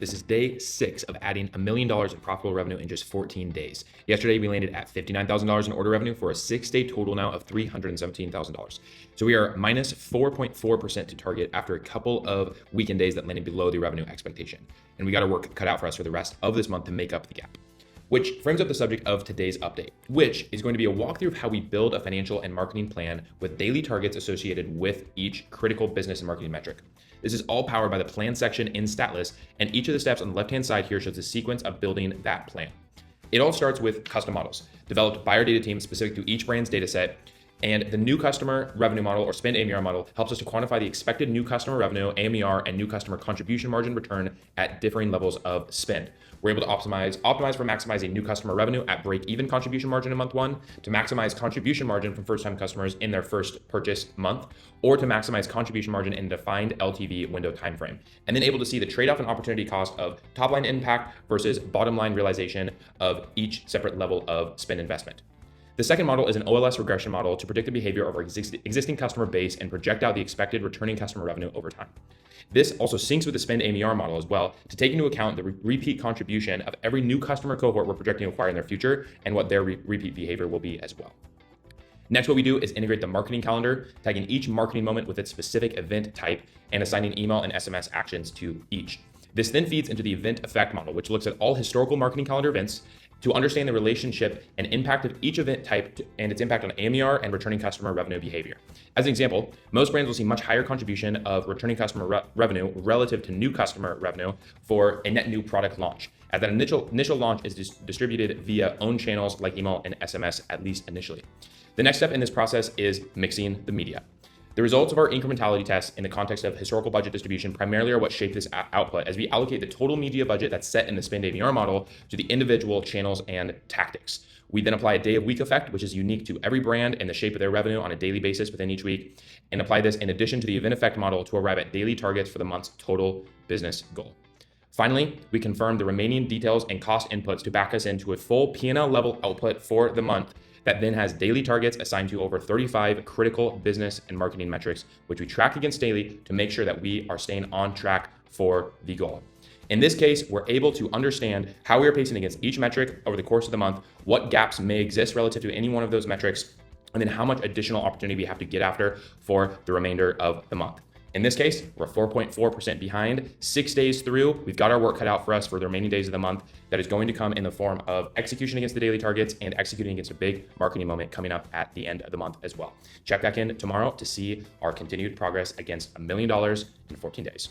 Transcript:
This is day 6 of adding $1 million in profitable revenue in just 14 days. Yesterday, we landed at $59,000 in order revenue for a 6-day total now of $317,000. So we are minus 4.4% to target after a couple of weekend days that landed below the revenue expectation. And we got our work cut out for us for the rest of this month to make up the gap. Which frames up the subject of today's update, which is going to be a walkthrough of how we build a financial and marketing plan with daily targets associated with each critical business and marketing metric. This is all powered by the plan section in StatList, and each of the steps on the left-hand side here shows the sequence of building that plan. It all starts with custom models, developed by our data team specific to each brand's data set. And the new customer revenue model or spend AMR model helps us to quantify the expected new customer revenue, AMR, and new customer contribution margin return at differing levels of spend. We're able to optimize for maximizing new customer revenue at break-even contribution margin in month 1, to maximize contribution margin from first-time customers in their first purchase month, or to maximize contribution margin in a defined LTV window timeframe. And then able to see the trade-off and opportunity cost of top-line impact versus bottom-line realization of each separate level of spend investment. The second model is an OLS regression model to predict the behavior of our existing customer base and project out the expected returning customer revenue over time. This also syncs with the spend AMR model as well to take into account the repeat contribution of every new customer cohort we're projecting to acquire in their future and what their repeat behavior will be as well. Next, what we do is integrate the marketing calendar, tagging each marketing moment with its specific event type and assigning email and SMS actions to each. This then feeds into the event effect model, which looks at all historical marketing calendar events to understand the relationship and impact of each event type and its impact on AMR and returning customer revenue behavior. As an example, most brands will see much higher contribution of returning customer revenue relative to new customer revenue for a net new product launch, as that initial launch is distributed via own channels like email and SMS, at least initially. The next step in this process is mixing the media. The results of our incrementality tests in the context of historical budget distribution primarily are what shape this output as we allocate the total media budget that's set in the spend AMR model to the individual channels and tactics. We then apply a day of week effect, which is unique to every brand and the shape of their revenue on a daily basis within each week, and apply this in addition to the event effect model to arrive at daily targets for the month's total business goal. Finally, we confirm the remaining details and cost inputs to back us into a full P&L level output for the month that then has daily targets assigned to over 35 critical business and marketing metrics, which we track against daily to make sure that we are staying on track for the goal. In this case, we're able to understand how we are pacing against each metric over the course of the month, what gaps may exist relative to any one of those metrics, and then how much additional opportunity we have to get after for the remainder of the month. In this case, we're 4.4% behind. 6 days through, we've got our work cut out for us for the remaining days of the month. That is going to come in the form of execution against the daily targets and executing against a big marketing moment coming up at the end of the month as well. Check back in tomorrow to see our continued progress against $1 million in 14 days.